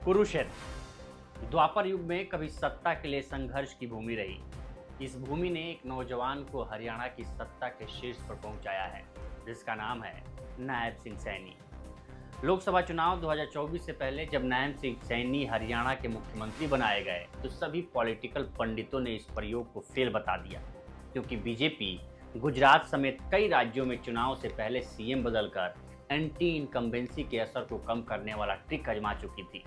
कुरुक्षेत्र द्वापर युग में कभी सत्ता के लिए संघर्ष की भूमि रही। इस भूमि ने एक नौजवान को हरियाणा की सत्ता के शीर्ष पर पहुंचाया है, जिसका नाम है नायब सिंह सैनी। लोकसभा चुनाव 2024 से पहले जब नायब सिंह सैनी हरियाणा के मुख्यमंत्री बनाए गए तो सभी पॉलिटिकल पंडितों ने इस प्रयोग को फेल बता दिया, क्योंकि बीजेपी गुजरात समेत कई राज्यों में चुनाव से पहले सीएम बदलकर एंटी इनकम्बेंसी के असर को कम करने वाला ट्रिक आजमा चुकी थी।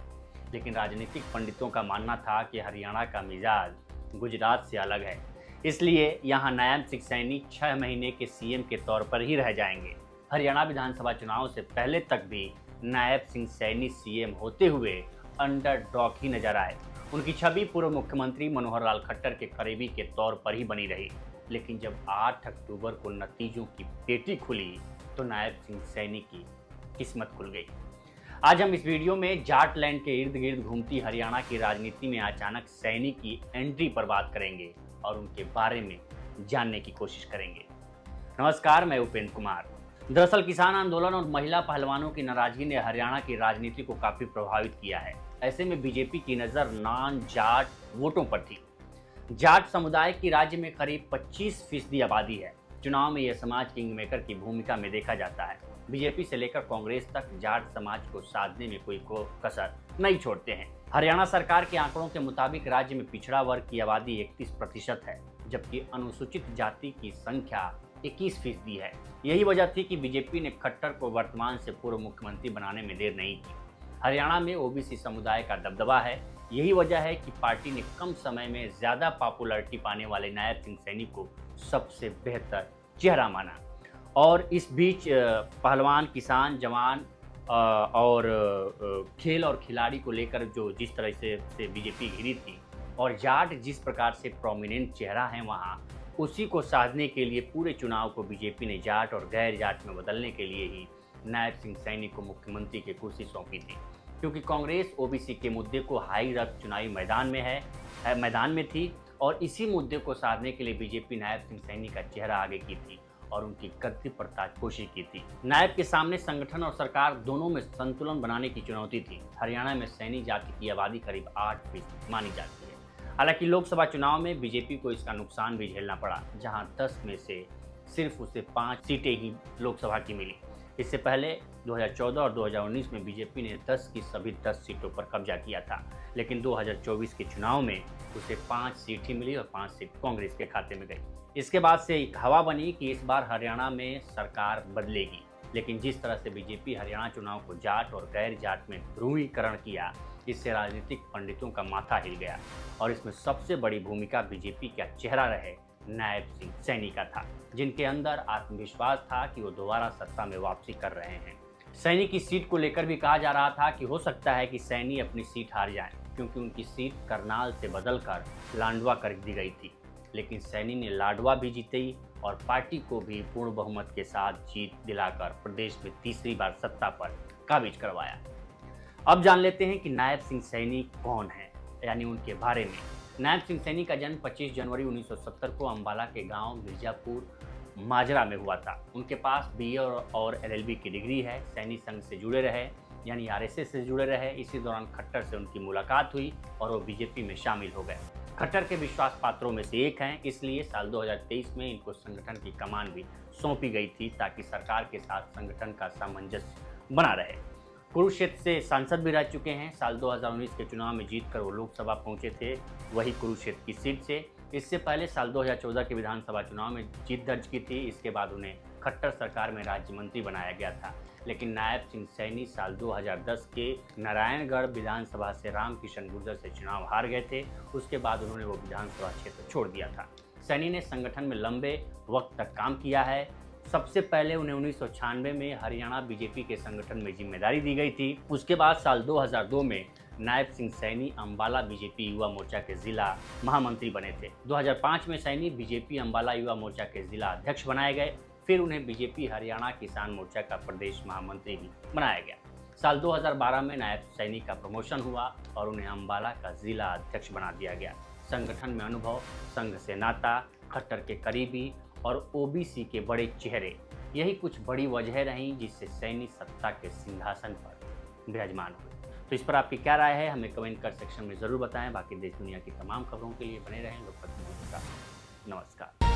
लेकिन राजनीतिक पंडितों का मानना था कि हरियाणा का मिजाज गुजरात से अलग है, इसलिए यहाँ नायब सिंह सैनी 6 महीने के सीएम के तौर पर ही रह जाएंगे। हरियाणा विधानसभा चुनाव से पहले तक भी नायब सिंह सैनी सीएम होते हुए अंडरडॉग ही नजर आए। उनकी छवि पूर्व मुख्यमंत्री मनोहर लाल खट्टर के करीबी के तौर पर ही बनी रही। लेकिन जब 8 अक्टूबर को नतीजों की पेटी खुली तो नायब सिंह सैनी की किस्मत खुल गई। आज हम इस वीडियो में जाटलैंड के इर्द गिर्द घूमती हरियाणा की राजनीति में अचानक सैनी की एंट्री पर बात करेंगे और उनके बारे में जानने की कोशिश करेंगे। नमस्कार, मैं उपेंद्र कुमार। दरअसल किसान आंदोलन और महिला पहलवानों की नाराजगी ने हरियाणा की राजनीति को काफी प्रभावित किया है। ऐसे में बीजेपी की नजर नॉन जाट वोटों पर थी। जाट समुदाय की राज्य में करीब 25% आबादी है। चुनाव में यह समाज किंग मेकर की भूमिका में देखा जाता है। बीजेपी से लेकर कांग्रेस तक जाट समाज को साधने में कोई कसर नहीं छोड़ते हैं। हरियाणा सरकार के आंकड़ों के मुताबिक राज्य में पिछड़ा वर्ग की आबादी 31% है, जबकि अनुसूचित जाति की संख्या 21% है। यही वजह थी कि बीजेपी ने खट्टर को वर्तमान से पूर्व मुख्यमंत्री बनाने में देर नहीं की। हरियाणा में ओबीसी समुदाय का दबदबा है। यही वजह है कि पार्टी ने कम समय में ज्यादा पॉपुलैरिटी पाने वाले नायब सिंह सैनी को सबसे बेहतर चेहरा माना। और इस बीच पहलवान, किसान, जवान और खेल और खिलाड़ी को लेकर जो जिस तरह से बीजेपी घिरी थी और जाट जिस प्रकार से प्रोमिनेंट चेहरा है वहाँ, उसी को साधने के लिए पूरे चुनाव को बीजेपी ने जाट और गैर जाट में बदलने के लिए ही नायब सिंह सैनी को मुख्यमंत्री की कुर्सी सौंपी थी। क्योंकि कांग्रेस ओबीसी के मुद्दे को हाई रख चुनावी मैदान में थी और इसी मुद्दे को साधने के लिए बीजेपी नायब सिंह सैनी का चेहरा आगे की थी और उनकी गद्दी पर ताजपोशी की थी। नायब के सामने संगठन और सरकार दोनों में संतुलन बनाने की चुनौती थी। हरियाणा में सैनी जाति की आबादी करीब 8% मानी जाती है। हालांकि लोकसभा चुनाव में बीजेपी को इसका नुकसान भी झेलना पड़ा, जहां 10 में से सिर्फ उसे 5 सीटें ही लोकसभा की मिली। इससे पहले 2014 और 2019 में बीजेपी ने 10 की सभी 10 सीटों पर कब्जा किया था, लेकिन 2024 के चुनाव में उसे 5 सीट ही मिली और 5 सीट कांग्रेस के खाते में गई। इसके बाद से एक हवा बनी कि इस बार हरियाणा में सरकार बदलेगी। लेकिन जिस तरह से बीजेपी हरियाणा चुनाव को जाट और गैर जाट में ध्रुवीकरण किया, इससे राजनीतिक पंडितों का माथा हिल गया और इसमें सबसे बड़ी भूमिका बीजेपी का चेहरा रहे नायब सिंह सैनी का था, जिनके अंदर आत्मविश्वास था कि वो दोबारा सत्ता में वापसी कर रहे हैं। सैनी की सीट को लेकर भी कहा जा रहा था कि हो सकता है कि सैनी अपनी सीट हार जाएं, क्योंकि उनकी सीट करनाल से बदलकर लांडवा कर दी गई थी। लेकिन सैनी ने लाडवा भी जीती और पार्टी को भी पूर्ण बहुमत के साथ जीत दिलाकर प्रदेश में तीसरी बार सत्ता पर काबिज करवाया। अब जान लेते हैं कि नायब सिंह सैनी कौन है, यानी उनके बारे में। नायब सिंह सैनी का जन्म 25 जनवरी 1970 को अंबाला के गांव मिर्जापुर माजरा में हुआ था। उनके पास बीए और एलएलबी की डिग्री है। सैनी संघ से जुड़े रहे, यानी आरएसएस से जुड़े रहे। इसी दौरान खट्टर से उनकी मुलाकात हुई और वो बीजेपी में शामिल हो गए। खट्टर के विश्वास पात्रों में से एक हैं, इसलिए साल 2023 में इनको संगठन की कमान भी सौंपी गई थी, ताकि सरकार के साथ संगठन का सामंजस्य बना रहे। कुरुक्षेत्र से सांसद भी रह चुके हैं। साल 2019 के चुनाव में जीतकर वो लोकसभा पहुंचे थे, वही कुरुक्षेत्र की सीट से। इससे पहले साल 2014 के विधानसभा चुनाव में जीत दर्ज की थी। इसके बाद उन्हें खट्टर सरकार में राज्य मंत्री बनाया गया था। लेकिन नायब सिंह सैनी साल 2010 के नारायणगढ़ विधानसभा से रामकिशन गुर्जर से चुनाव हार गए थे। उसके बाद उन्होंने वो विधानसभा क्षेत्र छोड़ दिया था। सैनी ने संगठन में लंबे वक्त तक काम किया है। सबसे पहले उन्हें 1996 में हरियाणा बीजेपी के संगठन में जिम्मेदारी दी गई थी। उसके बाद साल 2002 में नायब सिंह सैनी अंबाला बीजेपी युवा मोर्चा के जिला महामंत्री बने थे। 2005 में सैनी बीजेपी अंबाला युवा मोर्चा के जिला अध्यक्ष बनाए गए। फिर उन्हें बीजेपी हरियाणा किसान मोर्चा का प्रदेश महामंत्री भी बनाया गया। साल 2012 में नायब सैनी का प्रमोशन हुआ और उन्हें अंबाला का जिला अध्यक्ष बना दिया गया। संगठन में अनुभव, संघ से नाता, खट्टर के करीबी और ओबीसी के बड़े चेहरे, यही कुछ बड़ी वजह रहीं जिससे सैनी सत्ता के सिंहासन पर विराजमान हुए। तो इस पर आपकी क्या राय है, हमें कमेंट कर सेक्शन में ज़रूर बताएं। बाकी देश दुनिया की तमाम खबरों के लिए बने रहें लोकमत न्यूज़ के साथ। नमस्कार।